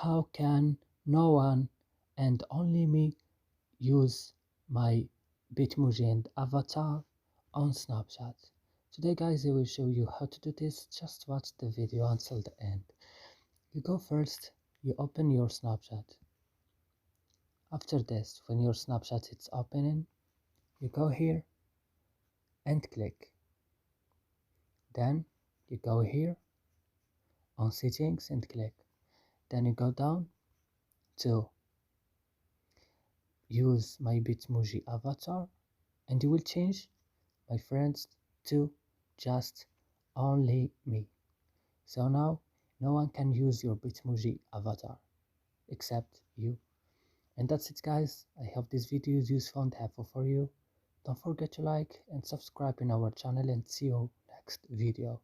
how can no one and only me use my Bitmoji and avatar on Snapchat. Today guys, I will show you how to do this. Just watch the video until the end. You go first, you open your Snapchat. After this, when your Snapchat is opening, you go here and click. Then you go here on settings and click. Then you go down to use my Bitmoji avatar and you will change my friends to just only me. So now no one can use your Bitmoji avatar except you. And that's it guys. I hope this video is useful and helpful for you. Don't forget to like and subscribe in our channel and see you next video.